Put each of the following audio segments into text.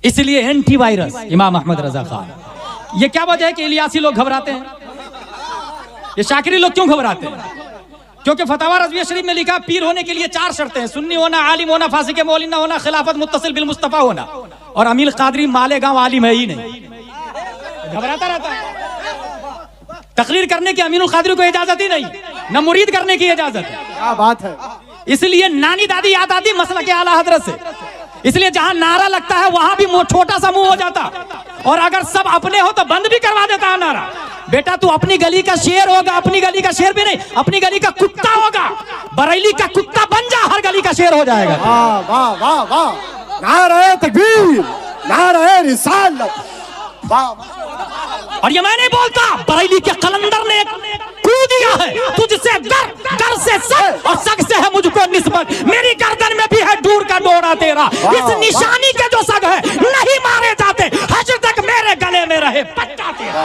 इसलिए एंटीवायरस इमाम अहमद रजा खान। ये क्या वजह है कि इलियासी लोग घबराते हैं? ये शाकिरी लोग क्यों घबराते हैं? क्योंकि फतवा रज़विया शरीफ में लिखा पीर होने के लिए 4 शर्तें हैं: सुन्नी होना, आलिम होना, फासिक मौलिन ना होना, खिलाफत मुत्तसिल बिल मुस्तफा होना। और अमीर कादरी मालेगांव आलिम है ही नहीं, घबराता रहता है। तकरीर करने की अमीनुल कादरी को इजाजत ही नहीं, न मुरीद करने की इजाजत है। क्या बात है। इसलिए नानी दादी याद आती मसला के आला हजरत से। इसलिए जहां नारा लगता है वहां भी छोटा सा मुंह हो जाता, और अगर सब अपने हो तो बंद भी करवा देता है नारा। बेटा तू अपनी गली का शेर होगा, अपनी गली का शेर भी नहीं, अपनी गली का कुत्ता होगा। बरेली का कुत्ता बन जा, हर गली का शेर हो जाएगा। वाह वाह वाह वाह, नारे तकबीर, नारे रिसालत, वाह। और ये मैं नहीं बोलता, बरेली के कलंदर ने कूद दिया है, तुझसे डर से सग और सग से है मुझको निस्बत। मेरी गर्दन में भी है दूर का डोरा तेरा, इस निशानी के जो सग है नहीं मारे जाते, हश्र तक मेरे गले में रहे पट्टा तेरा।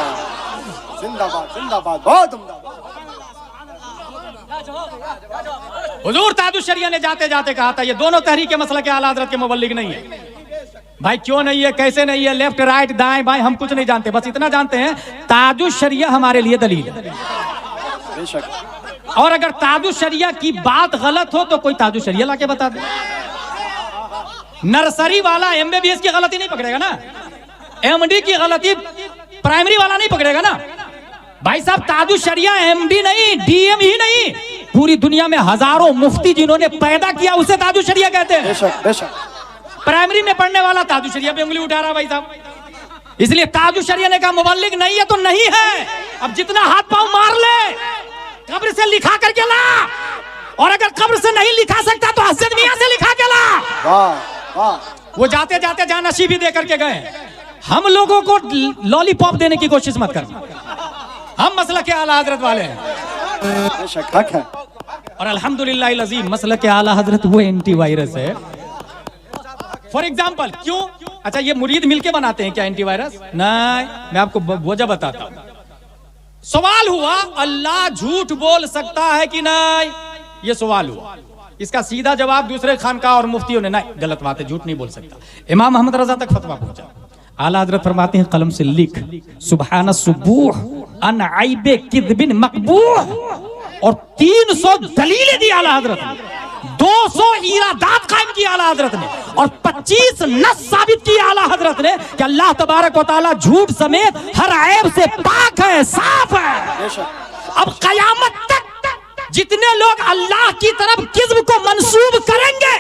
जिंदाबाद जिंदाबाद, बहुत उम्दा। हुजूर ताजुश शरिया ने जाते जाते कहा था ये दोनों तहरीक मसलक आला हज़रत के मुबल्लिग नहीं है। भाई क्यों नहीं है, कैसे नहीं है, लेफ्ट राइट दाएं बाएं हम कुछ नहीं जानते, बस इतना जानते हैं ताजुश शरिया हमारे लिए दलील है। बेशक। और अगर ताजुश शरिया की बात गलत हो तो कोई ताजुश शरिया लाके बता दे। नर्सरी वाला एमबीबीएस की गलती नहीं पकड़ेगा ना, एमडी की गलती प्राइमरी वाला नहीं पकड़ेगा ना। भाई साहब ताजुश शरिया एमडी नहीं, डीएम ही नहीं, पूरी दुनिया में हजारों मुफ्ती जिन्होंने पैदा किया उसे ताजुश शरिया कहते हैं। बेशक बेशक। प्राइमरी में पढ़ने वाला ताजुश शरिया पे उंगली उठा रहा भाई साहब। इसलिए ताजुश शरिया ने कहा मुबल्लिग नहीं है तो नहीं है, अब जितना हाथ पांव मार ले, कब्र से लिखा करके ला, और अगर कब्र से नहीं लिखा सकता तो हज़रत मियां से लिखा के ला। वाह वाह। वो जाते जाते जानशी भी दे करके गए। हम लोगों को लॉलीपॉप देने की कोशिश मत करना, हम मसलक के आला हजरत वाले हैं। बेशक हक है। और अल्हम्दुलिल्लाह अज़ीम मसलक के आला हजरत वो एंटीवायरस है। फॉर एग्जाम्पल क्यों, अच्छा ये मुरीद मिलके बनाते हैं क्या एंटीवायरस? नहीं, मैं आपको वजह बताता हूं। सवाल हुआ अल्लाह झूठ बोल सकता है कि नहीं, ये सवाल हुआ। इसका सीधा जवाब दूसरे खानका और मुफ्तियों ने नहीं, गलत बात है, झूठ नहीं बोल सकता। इमाम अहमद रजा तक फतवा पहुंचा। आला हजरत फरमाते हैं कलम से लिख सुबहान सुबूह अन आइबे किदबिन मकबूह, और 300 दलीलें दी आला हजरत ने, 200 इरादात कायम किया आला हजरत ने, और 25 नस साबित किया आला हजरत ने कि अल्लाह तबारक व तआला झूठ समेत हर ऐब से पाक है, साफ है। अब कयामत तक जितने लोग अल्लाह की तरफ किस्म को मंसूब करेंगे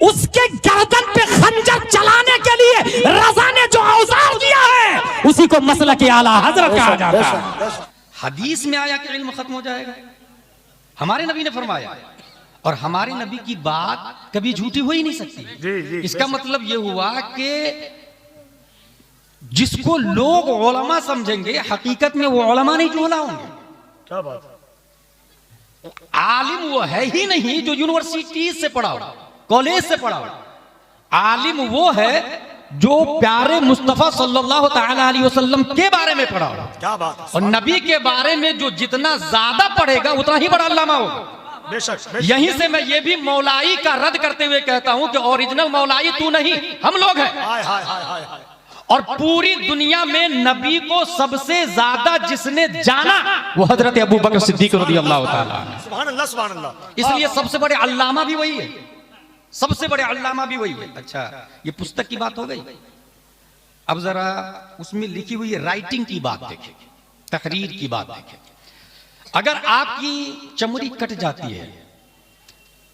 उसके गर्दन पे खंजर चलाने के लिए रज़ा ने जो औजार दिया है उसी को मसलक आला हजरत कहा जाता है। हदीस में आया कि इल्म खत्म हो जाएगा, हमारे नबी ने फरमाया, और हमारे नबी की बात कभी झूठी हो ही नहीं सकती। इसका मतलब यह हुआ कि जिसको लोग उलमा समझेंगे हकीकत में वो उलमा नहीं जो होंगे। क्या बात है। आलिम वो है ही नहीं जो यूनिवर्सिटी से पढ़ा हो, कॉलेज से पढ़ा हो। आलिम वो है जो प्यारे मुस्तफा सल्लल्लाहु तआला अलैहि वसल्लम के बारे में पढ़ा हो। क्या बात है। और नबी के बारे में जो जितना ज्यादा पढ़ेगा उतना ही बड़ा अल्लामा होगा। बेशक। यहीं से मैं ये भी मौलाई का रद्द करते हुए कहता हूं कि ओरिजिनल मौलाई तू नहीं, हम लोग हैं। हाय हाय हाय हाय हाय। और पूरी दुनिया में नबी को सबसे ज्यादा जिसने जाना वो हजरत अबू बकर सिद्दीक रज़ियल्लाहु ताला। सुभान अल्लाह सुभान अल्लाह। इसलिए सबसे बड़े अल्लामा भी वही है, सबसे बड़े अल्लामा भी वही है। अच्छा ये पुस्तक की बात हो गई, अब जरा उसमें लिखी हुई राइटिंग की बात देखें, तहरीर की बात देखें। अगर आपकी चमड़ी कट जाती है,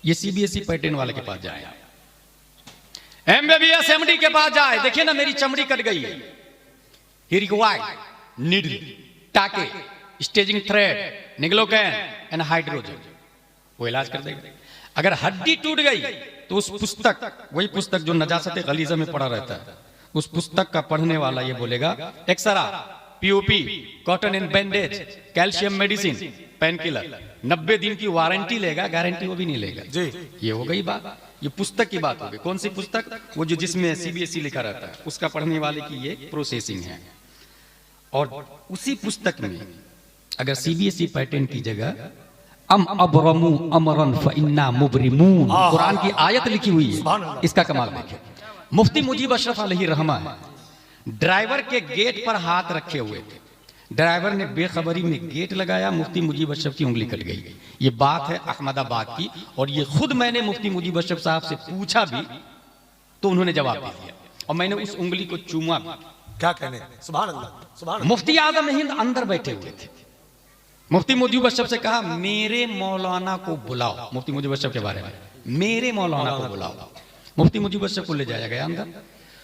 ये सीबीएसई पैटर्न वाले के पास जाए, एमबीबीएस एमडी के पास जाए, देखिए ना मेरी चमड़ी कट गई है, ही रिक्वायर्ड नीडल, टाके, स्टेजिंग थ्रेड, निग्लोकैन एंड हाइड्रोजन, वो इलाज कर देगा। अगर हड्डी टूट गई तो उस पुस्तक, वही पुस्तक जो नजासत गलीजा में पड़ा रहता है, उस पुस्तक का पढ़ने वाला ये बोलेगा x ray, POP, cotton and bandage, calcium medicine, painkiller, 90 दिन की वारंटी लेगा, गारंटी वो भी नहीं लेगा जी। ये हो गई बात, ये पुस्तक की बात हो गई। कौन सी पुस्तक? वो जो जिसमें सीबीएसई लिखा रहता है, उसका पढ़ने वाले की ये प्रोसेसिंग है। और उसी पुस्तक में अगर सीबीएसई पैटर्न की जगह अबरमू अमरन फइन्ना मुबरिमून, कुरान की आयत लिखी हुई है। इसका कमाल देखिए, मुफ्ती मुजीब अशरफ अलैहि रहमा है, ड्राइवर के गेट पर हाथ रखे हुए थे। ड्राइवर ने बेखबरी में गेट लगाया, मुफ्ती मुजीब अशरफ की उंगली कट गई। ये बात है अहमदाबाद की, और ये खुद मैंने मुफ्ती मुजीब अशरफ साहब से पूछा भी तो उन्होंने जवाब दे दिया, और मैंने उस उंगली को चूमा भी। क्या कहने, सुभान अल्लाह, सुभान अल्लाह। मुफ्ती आजम हिंद अंदर बैठे हुए थे। मुफ्ती मुजीब अशरफ से कहा, मेरे मौलाना को बुलाओ। मुफ्ती मुजीब अशरफ के बारे में, मेरे मौलाना को बुलाओ। मुफ्ती मुजीब अशरफ को ले जाया गया अंदर।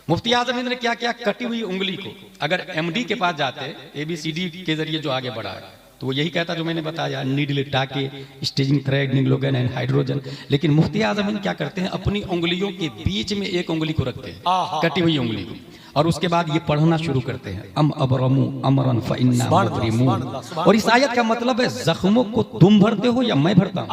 मुफ्ती आजम हिंद ने क्या किया, कटी हुई उंगली को, अगर एमडी के पास जाते ABCD के जरिए जो आगे बढ़ा है तो वो यही कहता जो मैंने बताया, नीडल टाके, स्टेजिंग थ्रेड, निग्लोगन एंड हाइड्रोजन। लेकिन मुफ्ती आजम हिंद क्या करते हैं, अपनी उंगलियों के बीच में एक उंगली को रखते हैं, कटी हुई उंगली को, और उसके बाद ये पढ़ना शुरू करते हैं, अम अबरमु अमरन फइन्ना मुबरिमून। और इस आयत का मतलब है, जख्मों को तुम भरते हो या मैं भरता हूं।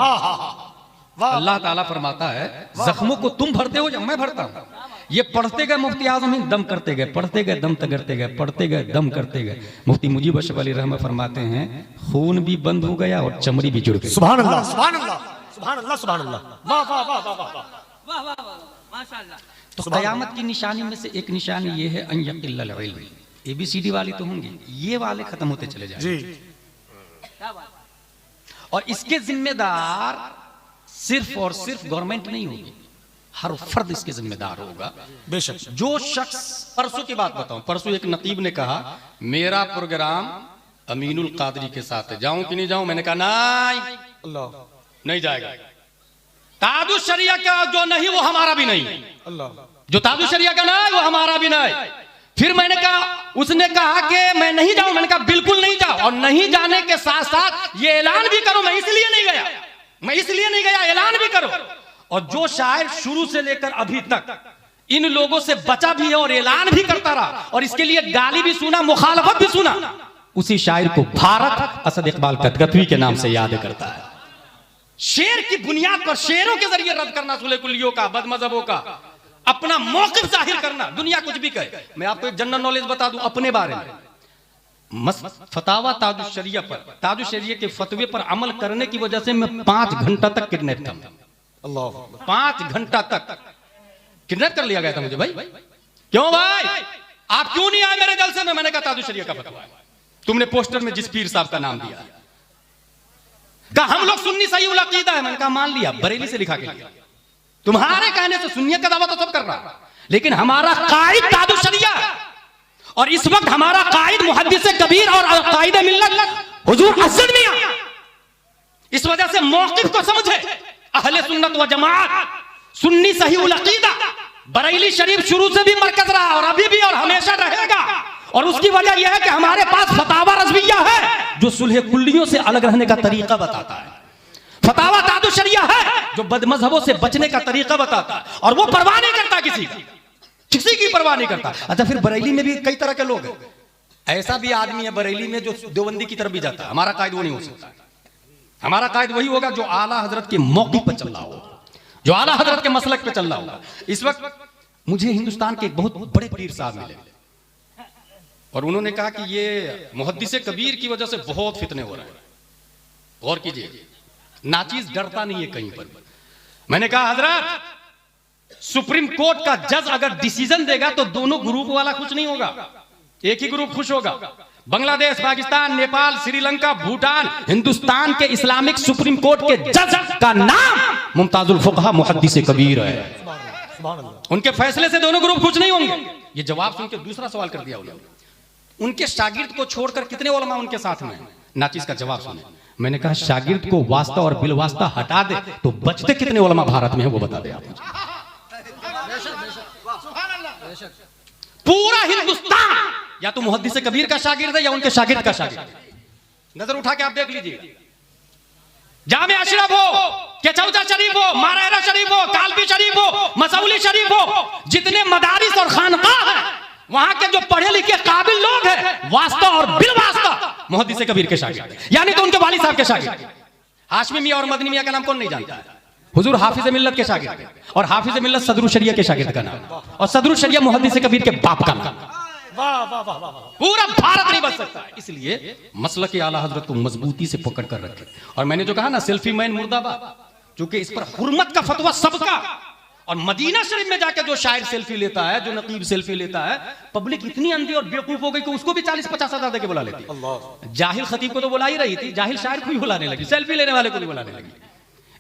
अल्लाह ताला फरमाता है, जख्मों को तुम भरते हो या मैं भरता हूं। ये पढ़ते गए मुफ्ती आजम हिंद, दम करते गए, पढ़ते गए, दम करते गए, पढ़ते गए, दम करते गए। मुफ्ती मुजीब अशरफ अलैहि रहमा फरमाते हैं, खून भी बंद हो गया और चमड़ी भी जुड़ गई। सुभान अल्लाह, सुभान अल्लाह, सुभान अल्लाह, सुभान अल्लाह, वाह वाह वाह वाह वाह वाह, माशाअल्लाह। तो कयामत की निशानी में से एक निशानी ये है, अन यक़िल्लल इल्म। ABCD वाली तो होंगी, ये वाले खत्म होते चले जाएंगे। और इसके जिम्मेदार सिर्फ और सिर्फ गवर्नमेंट नहीं होगी, हर फर्द इसके जिम्मेदार होगा। बेशक। जो शख्स, परसों की बात बताऊं, परसों एक नकीब ने कहा, मेरा प्रोग्राम अमीनुल कादरी के साथ है, जाऊं कि नहीं जाऊं? मैंने कहा नहीं, अल्लाह, नहीं जाएगा। तादुश शरिया का जो नहीं वो हमारा भी नहीं, अल्लाह, जो तादुश शरिया का नहीं वो हमारा भी नहीं। फिर मैंने कहा, उसने कहा कि मैं नहीं जाऊं। मैंने कहा बिल्कुल नहीं जाओ, और नहीं जाने के साथ साथ ये ऐलान भी करो, मैं इसलिए नहीं गया, मैं इसलिए नहीं गया, ऐलान भी करो। और जो शायर शुरू से लेकर अभी तक इन लोगों से बचा भी है और ऐलान भी करता रहा, और इसके लिए गाली भी सुना, मुखालफत भी सुना, उसी शायर को भारत असद इकबाल कटकतवी के नाम से याद करता है। शेर की बुनियाद पर शेरों के जरिए रद्द करना सुले कुलियों का, बदमजहबों का, अपना मौक़िफ़ जाहिर करना, दुनिया कुछ भी कहे। मैं आपको एक जनरल नॉलेज बता दूं अपने बारे में। फतावा ताजुश शरिया पर, ताजुश शरिया के फतवे पर अमल करने की वजह से मैं 5 घंटा तक किडनैप था। अल्लाह, 5 घंटा तक किडनैप कर लिया गया था मुझे। भाई क्यों भाई, आप क्यों नहीं आए मेरे जलसे में? मैंने कहा ताजुश शरिया का फतवा है, तुमने पोस्टर में जिस पीर साहब का नाम दिया। कहा हम लोग सुन्नी सही उल अकीदा है। मैंने कहा मान लिया, बरेली से लिखा के लिया। तुम्हारे कहने से सुन्नियत का दावा तो सब कर रहा, लेकिन हमारा कायद ताजुश शरिया, और इस वक्त हमारा कायद मुहद्दिस कबीर और कायद मिल्लत हुजूर असद मियां। इस वजह से मौक़िफ़ को समझे, अहले सुन्नत व जमात, सुन्नी सही उल अकीदा, बरेली शरीफ शुरू से भी मरकज रहा और अभी भी और हमेशा रहेगा। और उसकी वजह यह है कि हमारे पास फतावा रज़विया है जो सुलह कुल्लियों से अलग रहने का तरीका बताता है। फतावा ताजुश शरिया है जो बदमजहबों से बचने का तरीका बताता है, और वो परवाह नहीं करता किसी की परवाह नहीं करता। अच्छा, फिर बरेली में भी कई तरह के लोग हैं। ऐसा भी आदमी है बरेली में जो देवबंदी की तरफ भी जाता है। हमारा कायद वो नहीं हो सकता। हमारा कायद वही होगा जो आला हजरत के मौक़िफ़ पर चल रहा हो, जो आला हजरत के मसलक पे चल रहा होगा। इस वक्त मुझे हिंदुस्तान के एक बहुत बड़े पीर साहब मिले, और उन्होंने कहा कि ये मुहद्दिस कबीर की वजह से बहुत फितने हो रहे हैं, गौर कीजिए। नाचीज डरता नहीं है कहीं पर। मैंने कहा हजरत, सुप्रीम कोर्ट का जज अगर डिसीजन देगा तो दोनों ग्रुप वाला खुश नहीं होगा, एक ही ग्रुप खुश होगा। बांग्लादेश, पाकिस्तान, नेपाल, श्रीलंका, भूटान, हिंदुस्तान के इस्लामिक सुप्रीम कोर्ट के जज का नाम मुमताजुल फुक़हा मुहद्दिस कबीर है। उनके फैसले से दोनों ग्रुप खुश नहीं होंगे। ये जवाब सुन के दूसरा सवाल कर दिया उन्होंने, उनके शागिर्द को छोड़कर कितने उलमा उनके साथ में? नाचीज का जवाब सुने। मैंने कहा शागिर्द को वास्ता और बिलवास्ता हटा दे तो बचते कितने उलमा भारत में है वो बता दे आप मुझे। पूरा हिंदुस्तान या तो मुहद्दिस कबीर का शागिर्द है या उनके शागिर्द का शागिर्द है। नजर उठा के आप देख लीजिए, जामे अशरफ हो, केचौचा शरीफ हो, मारेरा शरीफ हो, कालबी शरीफ हो, मसौली शरीफ हो, जितने मदारिस और खानकाह हैं, वहां के जो पढ़े लिखे काबिल लोग हैं, वास्ता और बिलवास्ता मुहद्दिस कबीर के शागिर्द, यानी तो उनके वालिद साहब के शागिर्द। हाशमी मियां और मदनी मियां का नाम कौन नहीं जानता है? हुजूर हाफिज मिल्लत के शागिर्द, और हाफिज मिल्लत सदरुल शरिया के शागिर्द का नाम, और सदरुल शरिया मुहद्दिस कबीर के बाप का नाम। पूरा भारत नहीं बच सकता। इसलिए मसलक आला हजरत को मजबूती से पकड़ कर रखे। और मैंने जो कहा ना, सेल्फी मैन मुर्दाबाद, क्योंकि इस पर हुर्मत का फतवा सबका, और मदीना शरीफ में जाके जो शायर सेल्फी लेता है, जो नकीब सेल्फी लेता है, पब्लिक इतनी अंधी और बेवकूफ हो गई कि उसको भी 40-50 हजार देके बुला लेती है। जाहिल खतीब को तो बुला ही रही थी, जाहिल शायर को भी बुलाने लगी, सेल्फी लेने वाले को भी बुलाने लगी।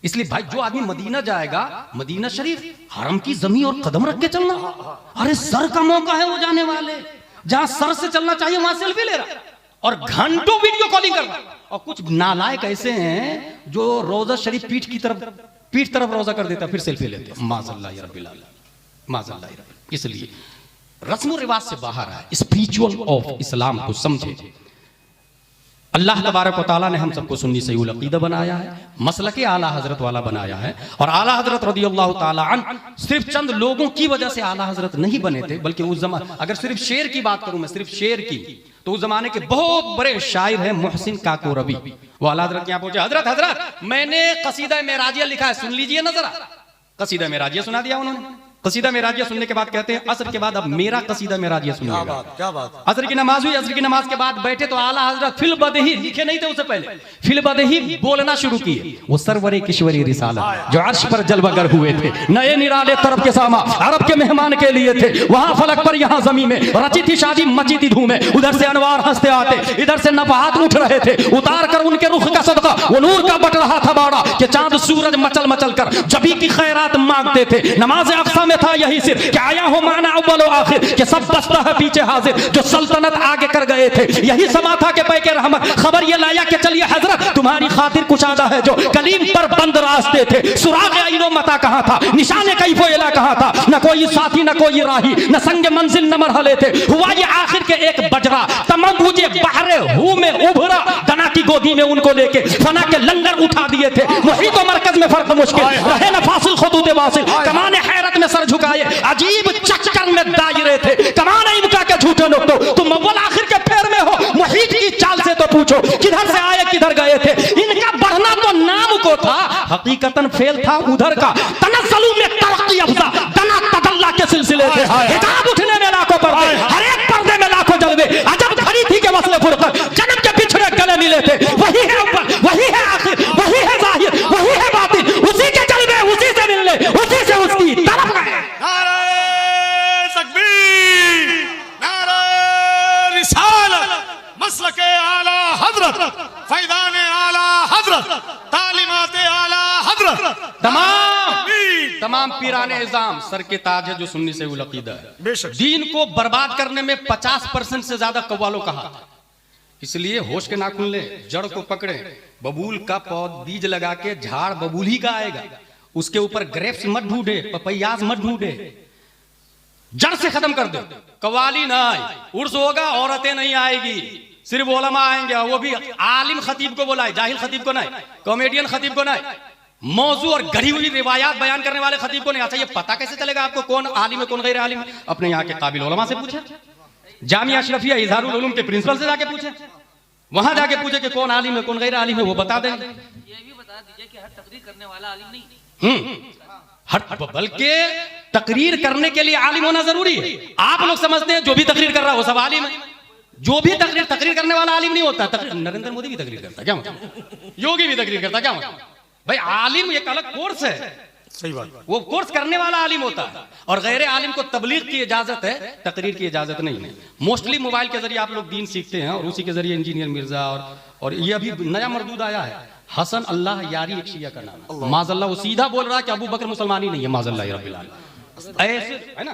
इसलिए भाई जो आदमी मदीना जाएगा, मदीना शरीफ हरम की जमीन और कदम रख के चलना, अरे सर का मौका है वो जाने वाले, जहां सर से चलना चाहिए वहां सेल्फी ले रहा और घंटों वीडियो कॉलिंग कर रहा। और कुछ नालायक ऐसे हैं जो रोजा शरीफ पीठ तरफ रोजा कर देता फिर सेल्फी लेते हैं। माज़अल्लाह या रब्बिल आलमीन, माज़अल्लाह या रब्बिल। इसलिए रस्म और रिवाज से बाहर आए, स्पिरिचुअल ऑफ इस्लाम को समझे। अल्लाह तबारक व तआला ने हम सबको सुन्नी सही अकीदा बनाया है, मसलके आला हजरत वाला बनाया है। और आला हजरत रज़ियल्लाहु तआला अन्हु सिर्फ चंद लोगों की वजह से आला हजरत नहीं बने थे, बल्कि उस जमाने, अगर सिर्फ शेर की बात करूं मैं, सिर्फ शेर की, तो उस जमाने के बहुत बड़े शायर हैं मोहसिन काकोरबी। वो आला हजरत यहाँ पहुंचे, हजरत मैंने कसीदा मेराजिया लिखा है, सुन लीजिए ना जरा। कसीदा मेराजिया सुना दिया उन्होंने। कसीदा मेराजिया सुनने के बाद कहते हैं असर के बाद अब मेरा कसीदा मेराजिया सुनिएगा। क्या बात। असर की नमाज हुई, असर की नमाज के बाद बैठे तो आला हजरत फिल बदही, लिखे नहीं थे उससे पहले, फिल बदही बोलना शुरू किए। वो सरवरे किशवरी रिसालत जो अर्श पर जलवागर हुए थे, नए निराले तरफ के सामा अरब के मेहमान के लिए थे। वहां फलक पर यहाँ जमीन में रची थी शादी, मची थी धूमें, उधर से अनवार हंसते आते, इधर से नफहात उठ रहे थे। उतार कर उनके रुख का सदका वो नूर का बट रहा था बाड़ा, कि चांद सूरज मचल मचल कर जबी की खैरात मांगते थे। नमाज अक्सा में था यही सिर कि आया हो माना अव्वल व आखिर, कि सब बसता है पीछे हाजिर, जो सल्तनत आगे कर गए थे। यही समा था कि पैके रहमत खबर ये लाया कि चलिए हजरत तुम्हारी खातिर कुशादा है, जो कलीम पर बंद रास्ते थे। सुराग आइनो मता कहाँ था, निशाने कैफो इला कहाँ था, न कोई साथी न कोई राही, न संग मंजिल न मरहले थे। हुआ ये आखिर के एक बजरा तमाम मुझे बहरे हूँ में उभरा, दना की गोदी में उनको लेके फना के लंगर उठा दिए थे। मुहीत मरकज में फर्क मुश्किल रहे न फासिल खुदूद वासिल, कमाने हैरत में सर झुकाए अजीब चक्कर में दायरे थे। कमाने इनका के झूठे लोग, तो तुम अव्वल आखिर के पैर में हो, मुहीत की चाल से तो पूछो किधर से आए किधर गए थे। इनका बढ़ना तो नाम को था, हकीकतन फेल था उधर का। तनस्सुलु में तरक्की अफ़ज़ा, दना तदल्ला के सिलसिले थे। हिजाब उठने में लाखों पर्दे, हर एक पर्दे में लाखों जलवे। अजब घड़ी थी कि वस्ल फुरक़त जन्म के पिछड़े गले मिले थे। वही है अव्वल, वही है आखिर, वही है ज़ाहिर, वही है बातिन, उसी के जलवे उसी से मिलने, उसी से उसकी तरफ गए। नारे तकबीर, नारे रिसालत, मसलके आला हजरत, फैज़ाने आला हजरत, तालीमाते आला हजरत। तमाम पीराने इज़ाम सर के ताज है जो सुन्नी से अकीदा है। बेशक दीन को बर्बाद करने में 50% से ज्यादा कव्वालों का हाथ। इसलिए होश के नाखून ले, जड़ को पकड़े, बबूल का पौध बीज लगा के झाड़ बबूल ही का आएगा। उसके ऊपर ग्रेप्स मत ढूंढे, पपैयाज मत ढूंढे, जड़ से खत्म कर दो। कव्वाली नहीं, उर्स होगा, औरतें नहीं आएगी, सिर्फ उलमा आएंगे, वो भी आलिम खतीब को बुलाए, जाहिल खतीब को नहीं, कॉमेडियन खतीब को नहीं, मौजू और गढ़ी हुई रिवायात बयान करने वाले खतीब को नहीं। अच्छा ये पता कैसे चलेगा आपको कौन आलिम है कौन गैर आलिम? अपने यहाँ के काबिल उलमा से पूछे, जामिया अशरफिया इज़हारुल उलूम के प्रिंसिपल से जाके पूछे, वहां जाके पूछे कि कौन आलिम है कौन गैर आलिम है, वो बता देंगे। ये भी बता दीजिए कि हर तकरीर करने वाला आलिम नहीं, बल्कि तकरीर करने के लिए आलिम होना जरूरी है। आप लोग समझते हैं जो भी तकरीर कर रहा है वो सब आलिम है। जो भी तकरीर करने वाला आलिम नहीं होता। नरेंद्र मोदी भी तकरीर करता क्या मतलब? योगी भी तकरीर करता क्या मतलब? भाई आलिम एक अलग कोर्स है, सही बात। वो कोर्स करने वाला आलिम होता है। और गैर आलिम को तबलीग की इजाजत है, तकरीर की इजाजत नहीं है। मोस्टली मोबाइल के जरिए आप लोग दीन सीखते हैं और उसी के जरिए इंजीनियर मिर्जा और ये अभी नया मरदूद आया है हसन अल्लाह यारी, एक शिया का नाम, माज़अल्लाह। वो सीधा बोल रहा है कि अबू बकर मुसलमान ही नहीं है, माज़अल्लाह रब्बिल आलमीन। ऐसे है ना,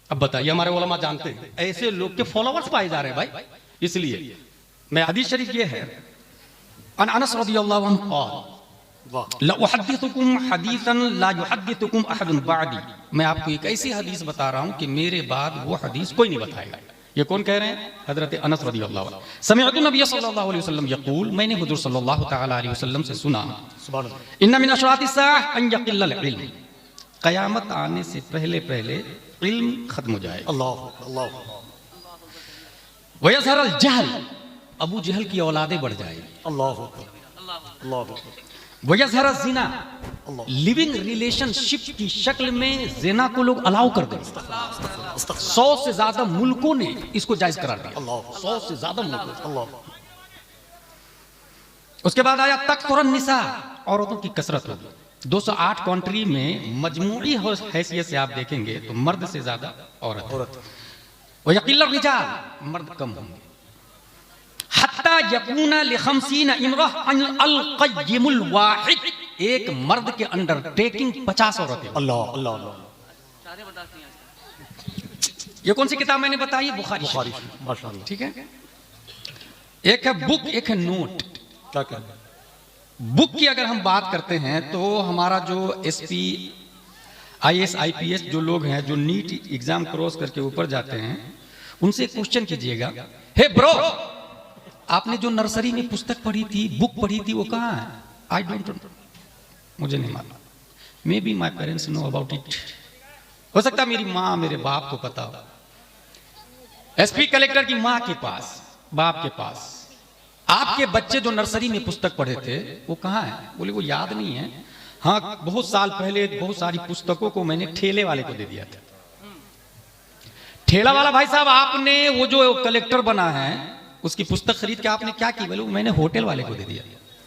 अब बताइए हमारे उलमा जानते हैं ऐसे लोग के फॉलोअर्स पाए जा रहे हैं भाई। इसलिए मैं हदीस शरीफ ये है, अनस रज़ियल्लाहु अन्हु क़ाल ला उहद्दिथुकुम हदीसन ला युहद्दिथुकुम अहदुन बादी। मैं आपको एक ऐसी हदीस बता रहा हूं कि मेरे बाद वो हदीस कोई नहीं बताएगा। ये कौन कह रहे हैं? हजरत अनस रज़ियल्लाहु अन्हु। समिअतु नबी सल्लल्लाहु अलैहि वसल्लम यक़ूल, मैंने हुज़ूर सल्लल्लाहु तआला अलैहि वसल्लम से सुना, सुभान अल्लाह, इन्ना मिन अशरातिस साअह अन यक़िल्लल इल्म, क़यामत आने से पहले पहले इल्म खत्म हो जाएगा। अल्लाह अल्लाह। वयज़हरल जहल, अबू जहल की औलादें बढ़ जाएगी। अल्लाह अल्लाह। वयज़हरल ज़िना, लिविंग रिलेशनशिप की शक्ल में ज़िना को लोग अलाउ कर देंगे। 100 से ज्यादा मुल्कों ने इसको जायज करार दिया, 100 से ज्यादा मुल्कों। उसके बाद आया तकसुरन निसा, औरतों की कसरत होगी। 208 कंट्री में मजमूई हैसियत से आप देखेंगे तो मर्द से ज्यादा औरत। वो यकील रिजाल, मर्द कम होंगे। हत्ता यकूना लिखमसीन इमरह अल क़य्यिमुल वाहिद, एक मर्द के अंडरटेकिंग 50 औरतें। अल्लाह अल्लाह अल्लाह। सारे बताते हैं। ये कौन सी किताब मैंने बताई? बुखारी। माशाअल्लाह। ठीक है, एक है बुक, एक है नोट। क्या कहना? बुक की अगर हम बात करते हैं तो हमारा जो एसपी आईएएस आईपीएस जो लोग हैं, जो नीट एग्जाम क्रॉस करके ऊपर जाते हैं, उनसे क्वेश्चन कीजिएगा, हे ब्रो, आपने जो नर्सरी में पुस्तक पढ़ी थी, बुक पढ़ी थी, वो कहाँ है? आई डोंट नो, मुझे नहीं मालूम। May be my parents know about it, हो सकता है मेरी माँ मेरे बाप को पता हो। एसपी कलेक्टर की माँ के पास, बाप के पास, आपके बच्चे जो नर्सरी में पुस्तक पढ़े थे वो कहाँ है? बोले वो याद नहीं है। हाँ, बहुत साल पहले बहुत सारी पुस्तकों को मैंने ठेले वाले को दे दिया था। ठेला वाला भाई साहब, आपने वो जो कलेक्टर बना है उसकी पुस्तक खरीद के आपने क्या की? बोले मैंने होटल वाले को दे दिया।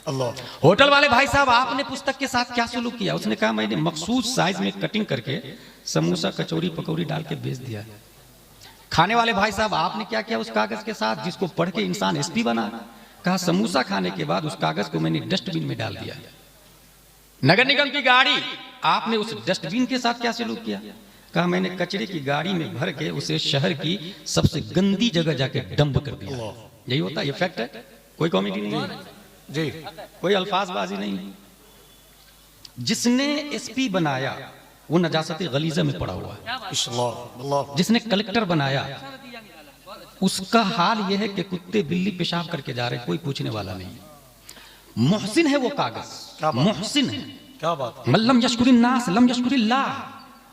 अल्लाह। होटल वाले भाई साहब, आपने पुस्तक के साथ क्या सुलूक किया? उसने कहा मैंने मखसूस साइज में कटिंग करके समोसा कचौरी पकौड़ी डाल के बेच दिया। खाने वाले भाई साहब, आपने क्या किया उस कागज के साथ जिसको पढ़ के इंसान एसपी बना? कहा समोसा खाने के बाद उस कागज को मैंने डस्टबिन में डाल दिया। नगर निगम की गाड़ी, आपने उस डस्टबिन के साथ क्या सलूक किया? कहा मैंने कचरे की गाड़ी में भर के उसे शहर की सबसे गंदी जगह जाके डंप कर दिया। यही होता है, ये फैक्ट है, कोई कॉमेडी नहीं है जी, कोई अल्फाजबाजी नहीं। जिसने एसपी बनाया वो नजासत गलीजा में पड़ा हुआ है। जिसने कलेक्टर बनाया उसका हाल यह है कि कुत्ते बिल्ली पेशाब करके जा रहे, कोई पूछने वाला नहीं। मोहसिन है वो कागज, मोहसिन है। क्या बात? मल्लम यशकुरिन नास लम यशकुरिल्लाह,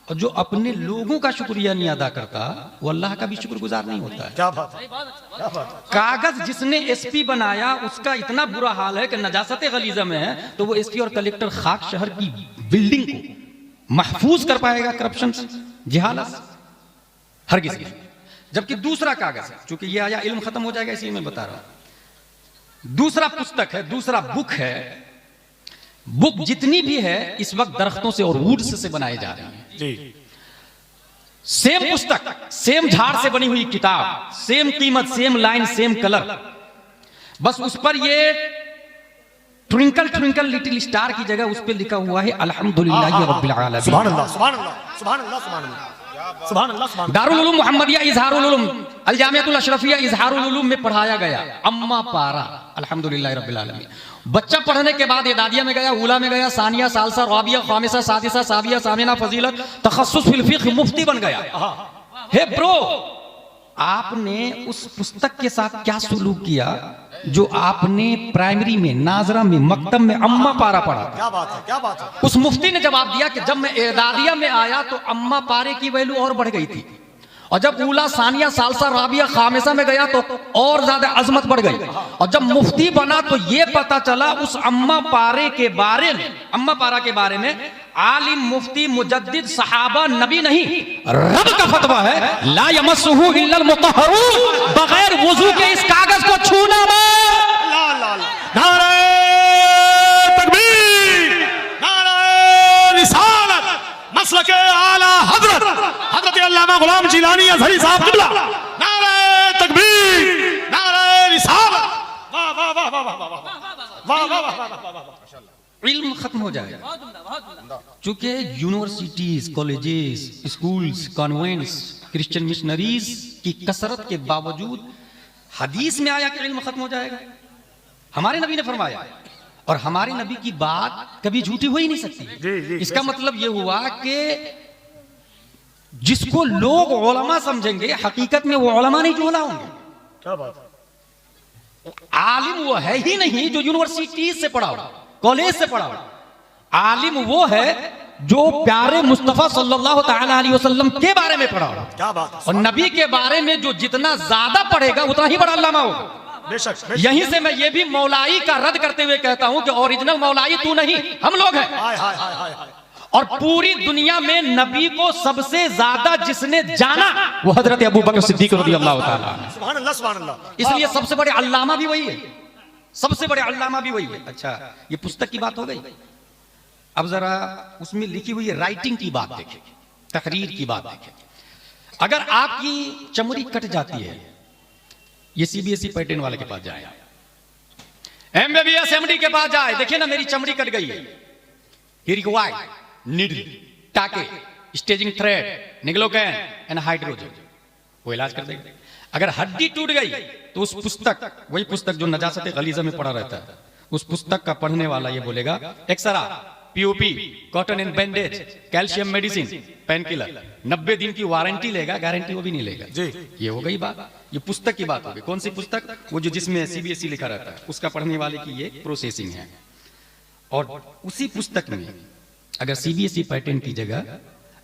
और जो अपने लोगों का शुक्रिया नहीं अदा करता वो अल्लाह का भी शुक्रगुजार नहीं होता है। क्या बात है? क्या बात? कागज जिसने एसपी बनाया उसका इतना बुरा हाल है कि नजासत गलीजा में है, तो वो एसपी और कलेक्टर खाक शहर की बिल्डिंग को महफूज कर पाएगा करप्शन से, जिहालत से? हरगिज़ नहीं। जबकि दूसरा कागज है, चूंकि ये आया इल्म खत्म हो जाएगा इसलिए मैं बता रहा हूं, दूसरा पुस्तक है, दूसरा बुक है। बुक जितनी भी है इस वक्त दरख्तों से और वुड्स से बनाए जा रहे हैं जी। सेम पुस्तक, सेम झाड़ से बनी हुई किताब, सेम कीमत, सेम लाइन, सेम कलर, बस उस पर ये ट्विंकल ट्विंकल लिटिल स्टार की जगह उस पर लिखा हुआ है अल्हम्दुलिल्लाह रब्बिल आलमीन। सुभान अल्लाह, सुभान अल्लाह, सुभान अल्लाह, सुभान अल्लाह, सुभान अल्लाह, सुभान अल्लाह। दारुल उलूम मुहम्मदिया इजहारुल उलूम अल जामिअतुल अशरफिया इजहारुल उलूम में पढ़ाया गया अम्मा पारा अल्हम्दुलिल्लाह रब्बिल आलमीन। बच्चा पढ़ने के बाद एदादिया में गया, उला में गया, सानिया, सालसा, राबिया, खामिसा, सादिसा, साबिया, सामिना, फजीलत, तखस्सुस फिल फिक्ह, मुफ्ती बन गया। हे ब्रो, आपने उस पुस्तक के साथ क्या सुलूक किया जो आपने प्राइमरी में, नाजरा में, मकतब में अम्मा पारा पढ़ा? क्या बात है? क्या बात है? उस मुफ्ती ने जवाब दिया कि जब मैं एदादिया में आया तो अम्मा पारे की वैल्यू और बढ़ गई थी, और जब उला, सानिया, सालसा, राबिया, खामिसा में गया तो और ज्यादा अजमत बढ़ गई, और जब मुफ्ती बना तो ये पता चला उस अम्मा पारे के बारे में, अम्मा पारा के बारे में आलिम, मुफ्ती, मुजद्दिद, सहाबा, नबी नहीं, रब का फतवा है ला यमस्सुहु इल्लल मुतहहरून, बगैर वुजू के इस कागज को छूना मत। नारे तकबीर, नारे रिसालत, मसलके आला हजरत हजरत अल्लामा गुलाम जिलानी अज़हरी साहब किबला। नारे तकबीर, नारे रिसालत। वाह वाह वाह वाह वाह वाह वाह वाह वाह वाह। इल्म खत्म हो जाएगा। बहुत उम्दा, बहुत उम्दा। चूंकि universities, colleges, schools, convents, Christian missionaries की कसरत के बावजूद हदीस में आया कि इल्म खत्म हो जाएगा। हमारे नबी ने फरमाया, और हमारे नबी की बात कभी झूठी हो ही नहीं सकती। इसका मतलब यह हुआ कि जिसको लोग उलमा समझेंगे हकीकत में वो उलमा नहीं जो होंगे। क्या बात है? आलिम वो है ही नहीं जो यूनिवर्सिटीज से पढ़ा हो, कॉलेज से पढ़ा हो। आलिम वो है जो प्यारे मुस्तफा सल्लल्लाहु तआला अलैहि वसल्लम के बारे में पढ़ा हो। क्या बात है? और नबी के बारे में जो जितना ज्यादा पढ़ेगा उतना ही बड़ा अल्लामा होगा। बेशक। यहीं से मैं ये भी मौलाई का रद्द करते हुए कहता हूं कि ओरिजिनल मौलाई तू नहीं, हम लोग हैं। हाय हाय हाय हाय हाय। और पूरी दुनिया में नबी को सबसे ज्यादा जिसने जाना वो हजरत अबू बकर सिद्दीक रज़ियल्लाहु ताला अन्हु। सुभान अल्लाह, सुभान अल्लाह। इसलिए सबसे बड़े अल्लामा भी वही है, सबसे बड़े अल्लामा भी वही है। अच्छा, ये पुस्तक की बात हो गई। अब जरा उसमें लिखी हुई राइटिंग की बात देखें, तहरीर की बात देखें। अगर आपकी चमड़ी कट जाती है, ये सीबीएसई पैटर्न वाले के पास जाए, एमबीबीएस एमडी के पास जाए, देखिए ना मेरी चमड़ी कट गई है, ही रिक्वायर्ड नीडल, टाके, स्टेजिंग थ्रेड, निग्लोकैन एंड हाइड्रोजन, वो इलाज कर देगा। अगर हड्डी टूट गई तो उस पुस्तक, वही पुस्तक जो नजासत गलीजा में पड़ा रहता है, उस पुस्तक का पढ़ने वाला ये बोलेगा x ray, POP, cotton and bandage, calcium medicine, painkiller, 90 दिन की वारंटी लेगा, गारंटी वो भी नहीं लेगा जी। ये हो गई बात, ये पुस्तक की बात होगी। कौन सी पुस्तक? वो जो जिसमें सीबीएसई लिखा रहता है, उसका पढ़ने वाले की ये प्रोसेसिंग है। और उसी पुस्तक में अगर सीबीएसई पैटर्न की जगह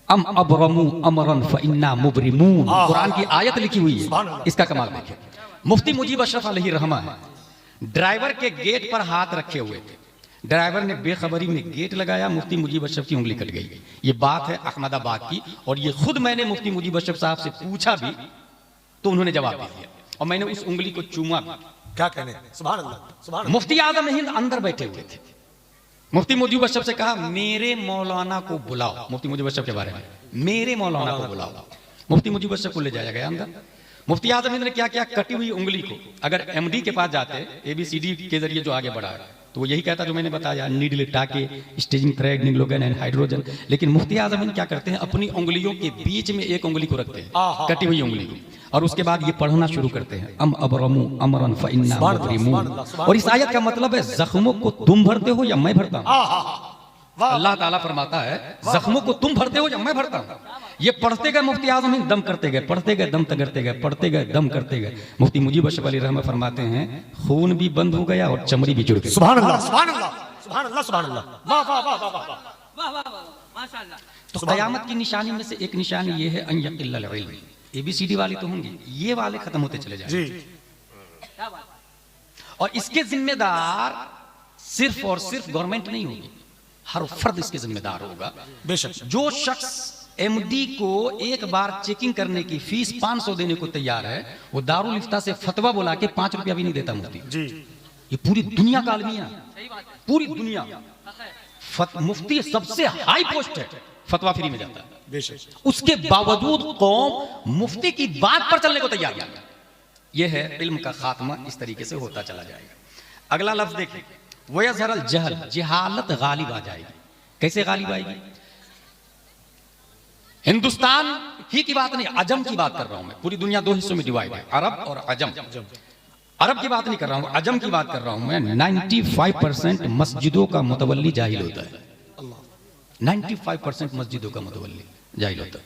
अम अबरमू अमरन फइन्ना मुबरिमून, कुरान की आयत लिखी हुई है, इसका कमाल देखिए। मुफ्ती मुजीब अशरफ अलैहि रहमा है, ड्राइवर के गेट पर हाथ रखे हुए थे, ड्राइवर ने बेखबरी में गेट लगाया, मुफ्ती मुजीब अशरफ की उंगली कट गई। ये बात है अहमदाबाद की, और ये खुद मैंने मुफ्ती मुजीब अशरफ साहब से पूछा भी तो उन्होंने जवाब दे दिया, और मैंने उस उंगली को चूमा भी। क्या कहने, सुभान अल्लाह, सुभान अल्लाह। मुफ्ती आजम हिंद अंदर बैठे हुए थे, मुफ्ती मुजीब अशरफ से कहा मेरे मौलाना को बुलाओ, मुफ्ती मुजीब अशरफ के बारे में, मेरे मौलाना को बुलाओ। मुफ्ती मुजीब अशरफ को ले जाया गया अंदर। मुफ्ती आजम हिंद ने क्या किया, कटी हुई उंगली को, अगर एमडी के पास जाते, एबीसीडी के जरिए जो आगे बढ़ा है, तो वो यही कहता जो मैंने बताया, नीडल, टाके, स्टेजिंग थ्रेड, निग्लोकैन एंड हाइड्रोजन। लेकिन मुफ्ती आजम हिंद क्या करते हैं, अपनी उंगलियों के बीच में एक उंगली को रखते हैं, कटी हुई उंगली को, और उसके बाद ये पढ़ना शुरू करते हैं, अम अबरमू अमरन फइन्ना मुबरिमून। और इस आयत का मतलब है जख्मों को तुम भरते हो या मैं भरता हूं। अल्लाह ताला फरमाता है जख्मों को तुम भरते हो या मैं भरता हूं। ये पढ़ते गए मुफ्ती आजम हिंद, दम करते गए, पढ़ते गए, दम करते गए, पढ़ते गए, दम करते गए। मुफ्ती मुजीब अशरफ अलैहि रहमा फरमाते हैं खून भी बंद हो गया और चमड़ी भी जुड़ गई। सुभान अल्लाह, सुभान अल्लाह, सुभान अल्लाह, सुभान अल्लाह, वाह वाह वाह वाह वाह, वाह वाह वाह, माशाअल्लाह। तो कयामत की निशानी में से एक निशानी ये है अन यक़िल्लल इल्म। एबीसीडी वाले तो होंगे, ये वाले खत्म होते चले जाएंगे जी। क्या बात है? और इसके जिम्मेदार सिर्फ और सिर्फ गवर्नमेंट नहीं होगी, हर फर्द इसके जिम्मेदार होगा। बेशक। जो शख्स एमडी को एक बार चेकिंग करने की फीस 500 देने को तैयार है, वो दारुल इफ्ता से फतवा बुला के 5 रुपया भी नहीं देता मुफ्ती जी। ये पूरी दुनिया का आलमिया, सही बात है। पूरी दुनिया। मुफ्ती सबसे हाई पोस्ट है, फतवा फ्री में जाता है, बेशक। उसके बावजूद कौम मुफ्ती की बात पर चलने को तैयार नहीं है। यह है इल्म का खात्मा, इस तरीके से होता चला जाएगा। अगला लफ्ज देखिए, वयज़हरल जहल, जहालत गालिब आ जाएगी। कैसे गालिब आएगी? हिंदुस्तान ही की बात नहीं, अजम की बात कर रहा हूं मैं। पूरी दुनिया 2 हिस्सों में डिवाइड है, अरब और अजम। अरब की बात नहीं कर रहा हूं, अजम की बात कर रहा हूं मैं। 95% मस्जिदों का मुतवल्ली जाहिल होता है। 95% मस्जिदों का मुतवल्ली जाहिल होता है।